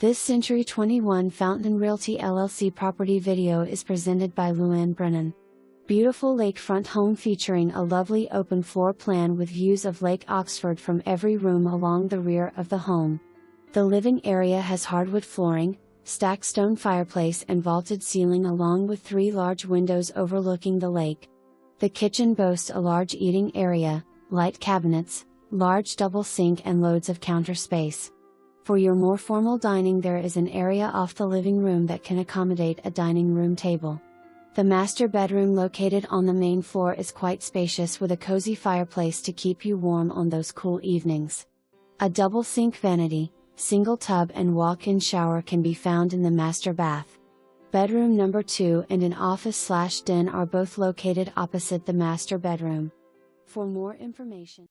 This Century 21 Fountain Realty LLC property video is presented by Luann Brennan. Beautiful lakefront home featuring a lovely open floor plan with views of Lake Oxford from every room along the rear of the home. The living area has hardwood flooring, stacked stone fireplace and vaulted ceiling along with 3 large windows overlooking the lake. The kitchen boasts a large eating area, light cabinets, large double sink and loads of counter space. For your more formal dining, there is an area off the living room that can accommodate a dining room table. The master bedroom located on the main floor is quite spacious with a cozy fireplace to keep you warm on those cool evenings. A double sink vanity, single tub and walk-in shower can be found in the master bath. Bedroom number 2 and an office/den are both located opposite the master bedroom. For more information